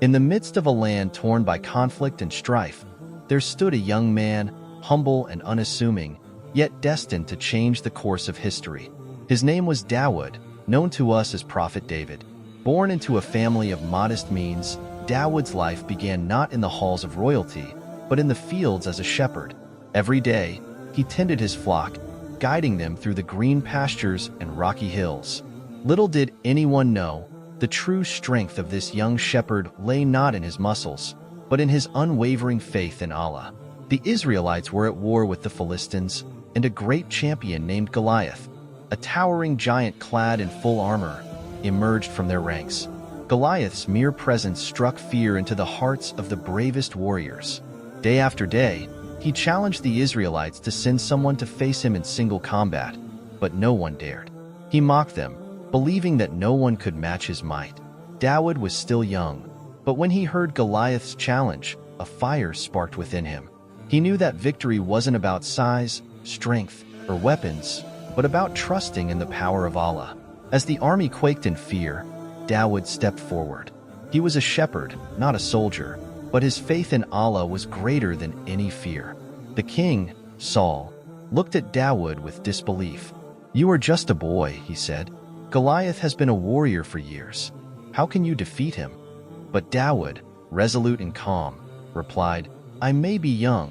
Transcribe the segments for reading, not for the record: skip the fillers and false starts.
In the midst of a land torn by conflict and strife, there stood a young man, humble and unassuming, yet destined to change the course of history. His name was Dawud, known to us as Prophet David. Born into a family of modest means, Dawud's life began not in the halls of royalty, but in the fields as a shepherd. Every day, he tended his flock, guiding them through the green pastures and rocky hills. Little did anyone know, the true strength of this young shepherd lay not in his muscles, but in his unwavering faith in Allah. The Israelites were at war with the Philistines, and a great champion named Goliath, a towering giant clad in full armor, emerged from their ranks. Goliath's mere presence struck fear into the hearts of the bravest warriors. Day after day, he challenged the Israelites to send someone to face him in single combat, but no one dared. He mocked them, believing that no one could match his might. Dawud was still young, but when he heard Goliath's challenge, a fire sparked within him. He knew that victory wasn't about size, strength, or weapons, but about trusting in the power of Allah. As the army quaked in fear, Dawud stepped forward. He was a shepherd, not a soldier, but his faith in Allah was greater than any fear. The king, Saul, looked at Dawud with disbelief. "You are just a boy," he said. "Goliath has been a warrior for years. How can you defeat him?" But Dawud, resolute and calm, replied, "I may be young,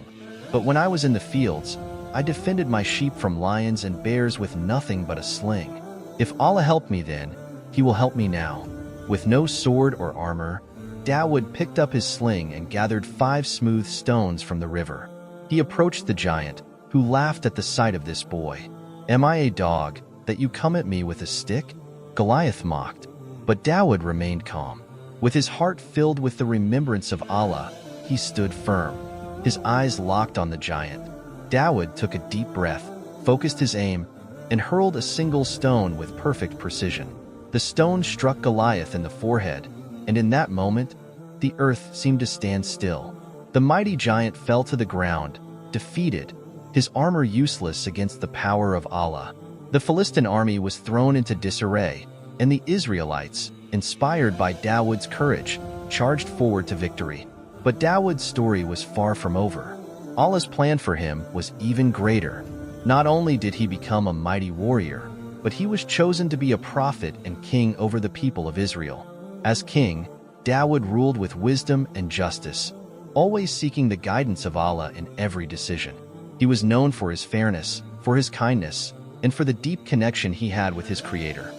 but when I was in the fields, I defended my sheep from lions and bears with nothing but a sling. If Allah helped me then, He will help me now." With no sword or armor, Dawud picked up his sling and gathered 5 smooth stones from the river. He approached the giant, who laughed at the sight of this boy. "Am I a dog, that you come at me with a stick?" Goliath mocked, but Dawud remained calm. With his heart filled with the remembrance of Allah, he stood firm. His eyes locked on the giant. Dawud took a deep breath, focused his aim, and hurled a single stone with perfect precision. The stone struck Goliath in the forehead, and in that moment, the earth seemed to stand still. The mighty giant fell to the ground, defeated, his armor useless against the power of Allah. The Philistine army was thrown into disarray, and the Israelites, inspired by Dawud's courage, charged forward to victory. But Dawud's story was far from over. Allah's plan for him was even greater. Not only did he become a mighty warrior, but he was chosen to be a prophet and king over the people of Israel. As king, Dawud ruled with wisdom and justice, always seeking the guidance of Allah in every decision. He was known for his fairness, for his kindness, and for the deep connection he had with his Creator.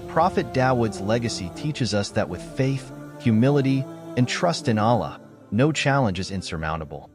Prophet Dawud's legacy teaches us that with faith, humility, and trust in Allah, no challenge is insurmountable.